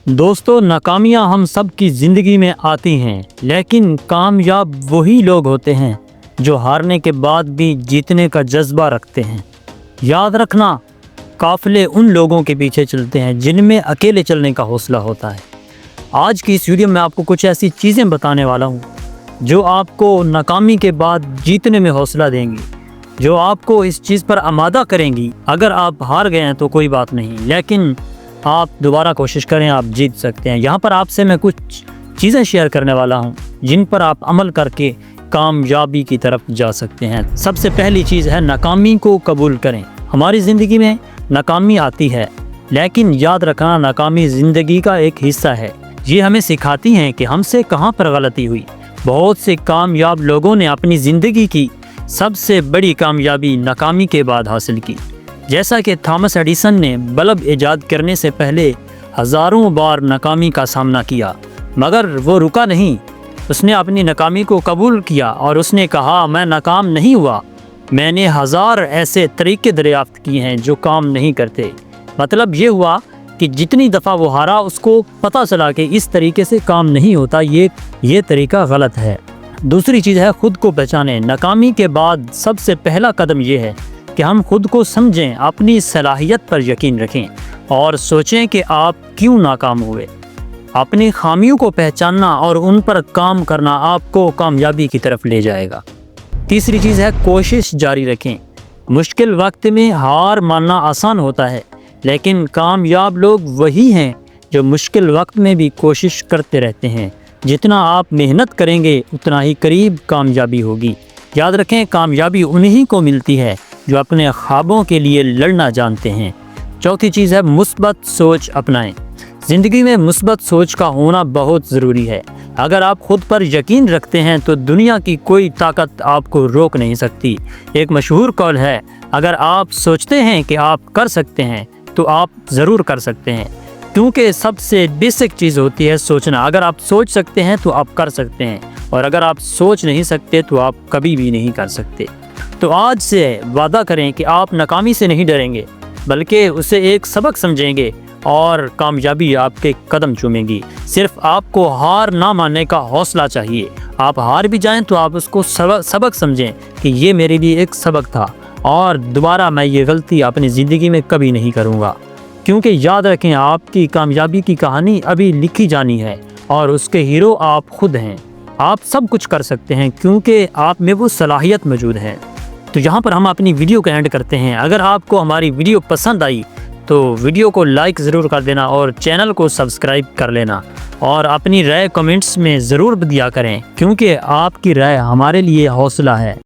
دوستو، ناکامیاں ہم سب کی زندگی میں آتی ہیں، لیکن کامیاب وہی لوگ ہوتے ہیں جو ہارنے کے بعد بھی جیتنے کا جذبہ رکھتے ہیں۔ یاد رکھنا، قافلے ان لوگوں کے پیچھے چلتے ہیں جن میں اکیلے چلنے کا حوصلہ ہوتا ہے۔ آج کی اس ویڈیو میں آپ کو کچھ ایسی چیزیں بتانے والا ہوں جو آپ کو ناکامی کے بعد جیتنے میں حوصلہ دیں گی، جو آپ کو اس چیز پر آمادہ کریں گی۔ اگر آپ ہار گئے ہیں تو کوئی بات نہیں، لیکن آپ دوبارہ کوشش کریں، آپ جیت سکتے ہیں۔ یہاں پر آپ سے میں کچھ چیزیں شیئر کرنے والا ہوں جن پر آپ عمل کر کے کامیابی کی طرف جا سکتے ہیں۔ سب سے پہلی چیز ہے ناکامی کو قبول کریں۔ ہماری زندگی میں ناکامی آتی ہے، لیکن یاد رکھنا، ناکامی زندگی کا ایک حصہ ہے۔ یہ ہمیں سکھاتی ہیں کہ ہم سے کہاں پر غلطی ہوئی۔ بہت سے کامیاب لوگوں نے اپنی زندگی کی سب سے بڑی کامیابی ناکامی کے بعد حاصل کی۔ جیسا کہ تھامس ایڈیسن نے بلب ایجاد کرنے سے پہلے ہزاروں بار ناکامی کا سامنا کیا، مگر وہ رکا نہیں۔ اس نے اپنی ناکامی کو قبول کیا اور اس نے کہا، میں ناکام نہیں ہوا، میں نے ہزار ایسے طریقے دریافت کیے ہیں جو کام نہیں کرتے۔ مطلب یہ ہوا کہ جتنی دفعہ وہ ہارا، اس کو پتہ چلا کہ اس طریقے سے کام نہیں ہوتا، یہ طریقہ غلط ہے۔ دوسری چیز ہے خود کو پہچانیں۔ ناکامی کے بعد سب سے پہلا قدم یہ ہے کہ ہم خود کو سمجھیں، اپنی صلاحیت پر یقین رکھیں اور سوچیں کہ آپ کیوں ناکام ہوئے۔ اپنی خامیوں کو پہچاننا اور ان پر کام کرنا آپ کو کامیابی کی طرف لے جائے گا۔ تیسری چیز ہے کوشش جاری رکھیں۔ مشکل وقت میں ہار ماننا آسان ہوتا ہے، لیکن کامیاب لوگ وہی ہیں جو مشکل وقت میں بھی کوشش کرتے رہتے ہیں۔ جتنا آپ محنت کریں گے، اتنا ہی قریب کامیابی ہوگی۔ یاد رکھیں، کامیابی انہی کو ملتی ہے جو اپنے خوابوں کے لیے لڑنا جانتے ہیں۔ چوتھی چیز ہے مثبت سوچ اپنائیں۔ زندگی میں مثبت سوچ کا ہونا بہت ضروری ہے۔ اگر آپ خود پر یقین رکھتے ہیں تو دنیا کی کوئی طاقت آپ کو روک نہیں سکتی۔ ایک مشہور قول ہے، اگر آپ سوچتے ہیں کہ آپ کر سکتے ہیں تو آپ ضرور کر سکتے ہیں، کیونکہ سب سے بیسک چیز ہوتی ہے سوچنا۔ اگر آپ سوچ سکتے ہیں تو آپ کر سکتے ہیں، اور اگر آپ سوچ نہیں سکتے تو آپ کبھی بھی نہیں کر سکتے۔ تو آج سے وعدہ کریں کہ آپ ناکامی سے نہیں ڈریں گے، بلکہ اسے ایک سبق سمجھیں گے اور کامیابی آپ کے قدم چومیں گی۔ صرف آپ کو ہار نہ ماننے کا حوصلہ چاہیے۔ آپ ہار بھی جائیں تو آپ اس کو سبق سمجھیں کہ یہ میرے لیے ایک سبق تھا، اور دوبارہ میں یہ غلطی اپنی زندگی میں کبھی نہیں کروں گا۔ کیونکہ یاد رکھیں، آپ کی کامیابی کی کہانی ابھی لکھی جانی ہے، اور اس کے ہیرو آپ خود ہیں۔ آپ سب کچھ کر سکتے ہیں کیونکہ آپ میں وہ صلاحیت موجود ہے۔ تو یہاں پر ہم اپنی ویڈیو کو اینڈ کرتے ہیں۔ اگر آپ کو ہماری ویڈیو پسند آئی تو ویڈیو کو لائک ضرور کر دینا اور چینل کو سبسکرائب کر لینا، اور اپنی رائے کمنٹس میں ضرور دیا کریں، کیونکہ آپ کی رائے ہمارے لیے حوصلہ ہے۔